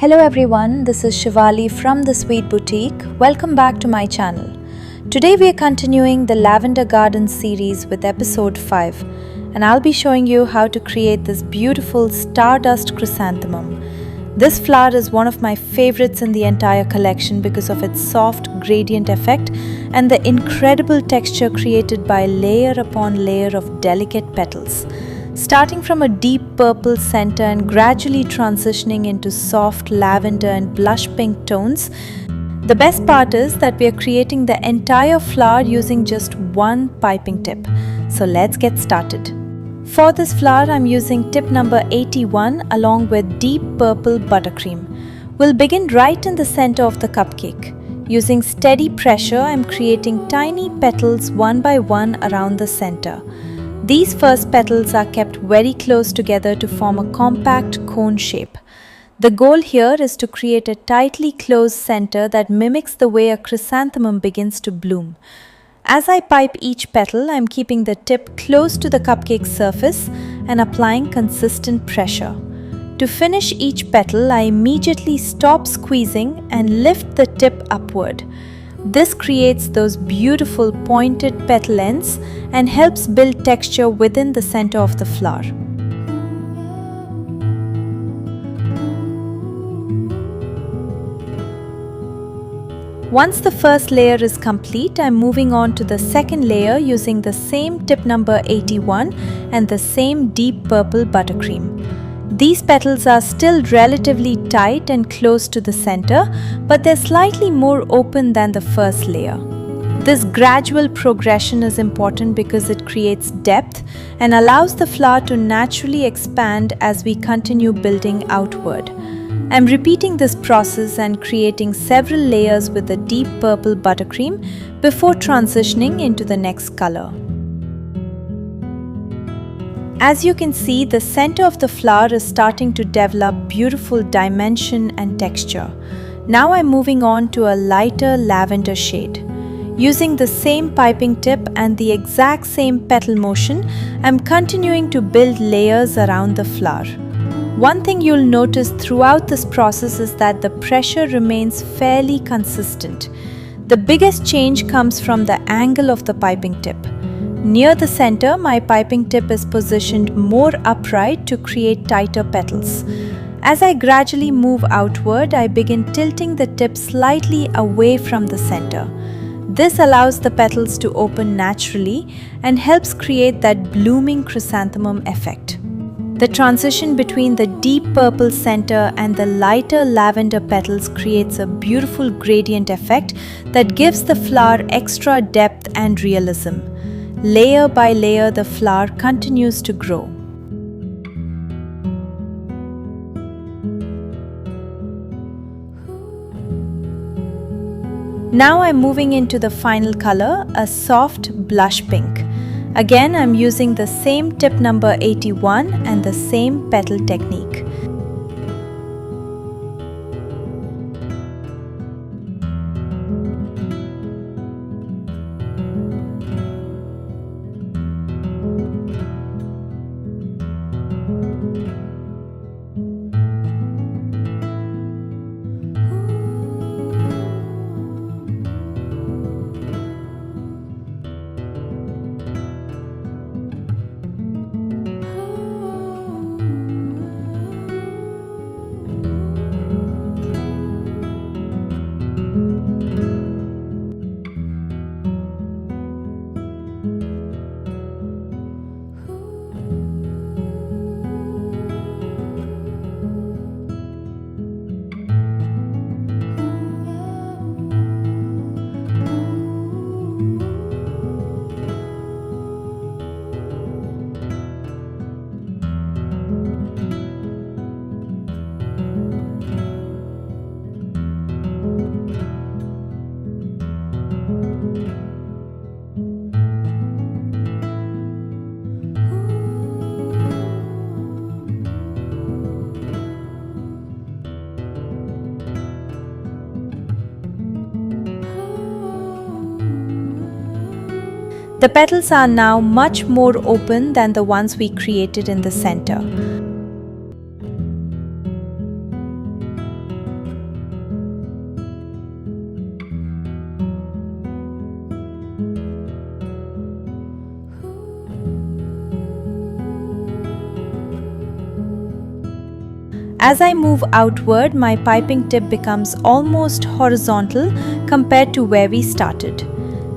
Hello everyone, this is Shivali from The Sweet Boutique. Welcome back to my channel. Today we are continuing the Lavender Garden series with episode 5, and I'll be showing you how to create this beautiful Stardust Chrysanthemum. This flower is one of my favorites in the entire collection because of its soft gradient effect and the incredible texture created by layer upon layer of delicate petals. Starting from a deep purple center and gradually transitioning into soft lavender and blush pink tones, the best part is that we are creating the entire flower using just one piping tip. So let's get started. For this flower, I'm using tip number 81 along with deep purple buttercream. We'll begin right in the center of the cupcake. Using steady pressure, I'm creating tiny petals one by one around the center. These first petals are kept very close together to form a compact cone shape. The goal here is to create a tightly closed center that mimics the way a chrysanthemum begins to bloom. As I pipe each petal, I'm keeping the tip close to the cupcake surface and applying consistent pressure. To finish each petal, I immediately stop squeezing and lift the tip upward. This creates those beautiful pointed petal ends and helps build texture within the center of the flower. Once the first layer is complete, I'm moving on to the second layer using the same tip number 81 and the same deep purple buttercream. These petals are still relatively tight and close to the center, but they're slightly more open than the first layer. This gradual progression is important because it creates depth and allows the flower to naturally expand as we continue building outward. I'm repeating this process and creating several layers with the deep purple buttercream before transitioning into the next color. As you can see, the center of the flower is starting to develop beautiful dimension and texture. Now I'm moving on to a lighter lavender shade. Using the same piping tip and the exact same petal motion, I'm continuing to build layers around the flower. One thing you'll notice throughout this process is that the pressure remains fairly consistent. The biggest change comes from the angle of the piping tip. Near the center, my piping tip is positioned more upright to create tighter petals. As I gradually move outward, I begin tilting the tip slightly away from the center. This allows the petals to open naturally and helps create that blooming chrysanthemum effect. The transition between the deep purple center and the lighter lavender petals creates a beautiful gradient effect that gives the flower extra depth and realism. Layer by layer, the flower continues to grow. Now I'm moving into the final color, a soft blush pink. Again, I'm using the same tip number 81 and the same petal technique. The petals are now much more open than the ones we created in the center. As I move outward, my piping tip becomes almost horizontal compared to where we started.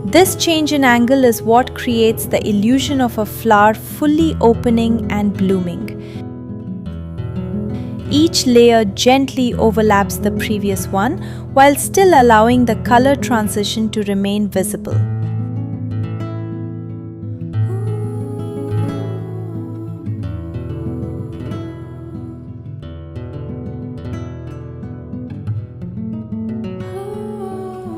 This change in angle is what creates the illusion of a flower fully opening and blooming. Each layer gently overlaps the previous one while still allowing the color transition to remain visible.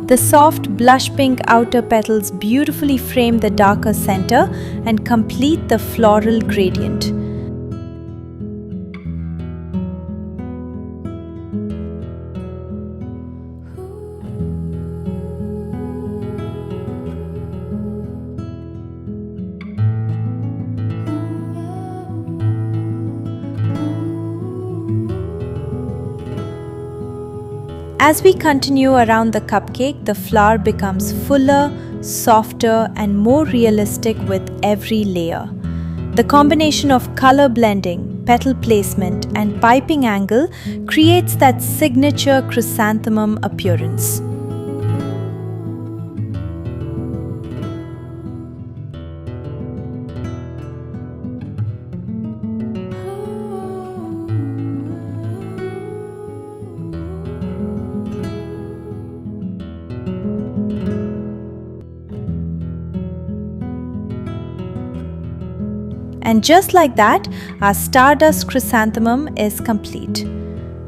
The soft blush pink outer petals beautifully frame the darker center and complete the floral gradient. As we continue around the cupcake, the flower becomes fuller, softer, and more realistic with every layer. The combination of color blending, petal placement, and piping angle creates that signature chrysanthemum appearance. And just like that, our Stardust Chrysanthemum is complete.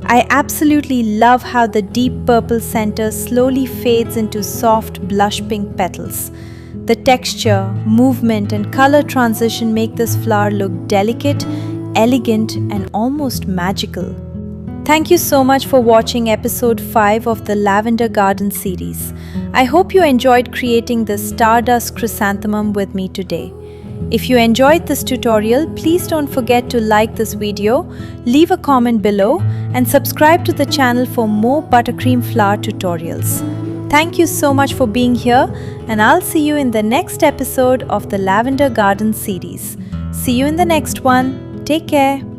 I absolutely love how the deep purple center slowly fades into soft blush pink petals. The texture, movement, and color transition make this flower look delicate, elegant, and almost magical. Thank you so much for watching episode 5 of the Lavender Garden series. I hope you enjoyed creating the Stardust Chrysanthemum with me today. If you enjoyed this tutorial, please don't forget to like this video, leave a comment below, and subscribe to the channel for more buttercream flower tutorials. Thank you so much for being here, and I'll see you in the next episode of the Lavender Garden series. See you in the next one. Take care.